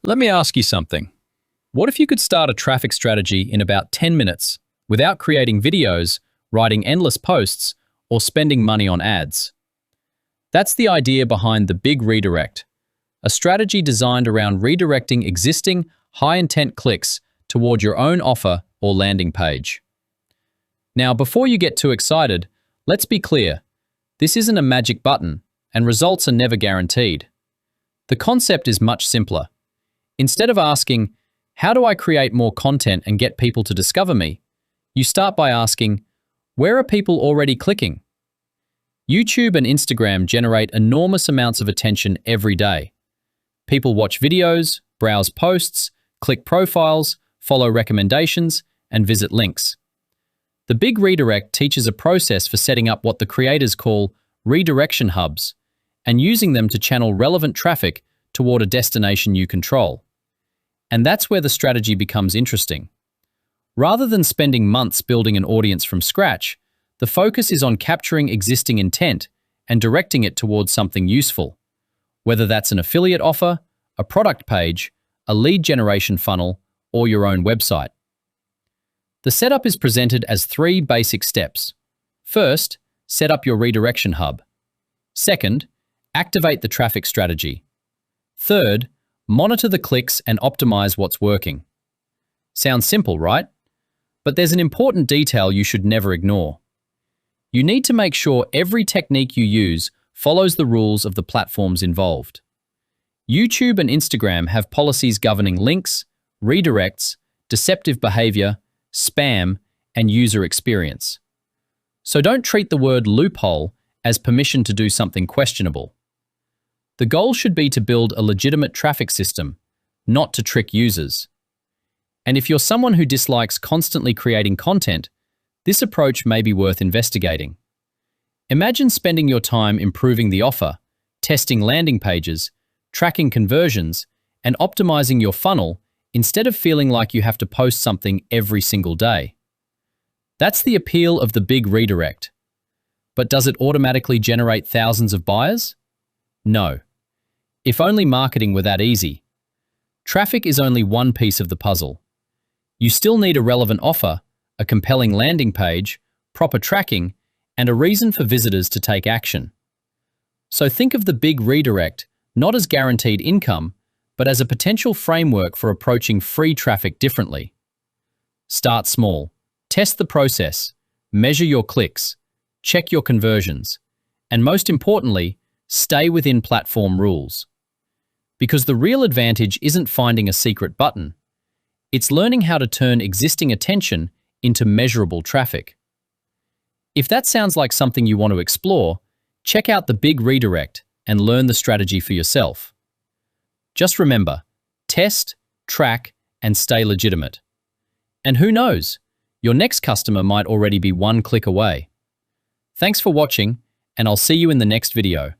Let me ask you something. What if you could start a traffic strategy in about 10 minutes without creating videos, writing endless posts, or spending money on ads? That's the idea behind the Big Redirect, a strategy designed around redirecting existing, high-intent clicks toward your own offer or landing page. Now, before you get too excited, let's be clear. This isn't a magic button, and results are never guaranteed. The concept is much simpler. Instead of asking, how do I create more content and get people to discover me? You start by asking, where are people already clicking? YouTube and Instagram generate enormous amounts of attention every day. People watch videos, browse posts, click profiles, follow recommendations, and visit links. The Big Redirect teaches a process for setting up what the creators call redirection hubs and using them to channel relevant traffic toward a destination you control. And that's where the strategy becomes interesting. Rather than spending months building an audience from scratch, the focus is on capturing existing intent and directing it towards something useful, whether that's an affiliate offer, a product page, a lead generation funnel, or your own website. The setup is presented as 3 basic steps. First, set up your redirection hub. Second, activate the traffic strategy. Third, monitor the clicks and optimize what's working. Sounds simple, right? But there's an important detail you should never ignore. You need to make sure every technique you use follows the rules of the platforms involved. YouTube and Instagram have policies governing links, redirects, deceptive behavior, spam, and user experience. So don't treat the word loophole as permission to do something questionable. The goal should be to build a legitimate traffic system, not to trick users. And if you're someone who dislikes constantly creating content, this approach may be worth investigating. Imagine spending your time improving the offer, testing landing pages, tracking conversions, and optimizing your funnel instead of feeling like you have to post something every single day. That's the appeal of the Big Redirect. But does it automatically generate thousands of buyers? No. If only marketing were that easy. Traffic is only one piece of the puzzle. You still need a relevant offer, a compelling landing page, proper tracking, and a reason for visitors to take action. So think of the Big Redirect not as guaranteed income, but as a potential framework for approaching free traffic differently. Start small. Test the process. Measure your clicks. Check your conversions. And most importantly, stay within platform rules. Because the real advantage isn't finding a secret button. It's learning how to turn existing attention into measurable traffic. If that sounds like something you want to explore, check out the Big Redirect and learn the strategy for yourself. Just remember, test, track, and stay legitimate. And who knows, your next customer might already be one click away. Thanks for watching, and I'll see you in the next video.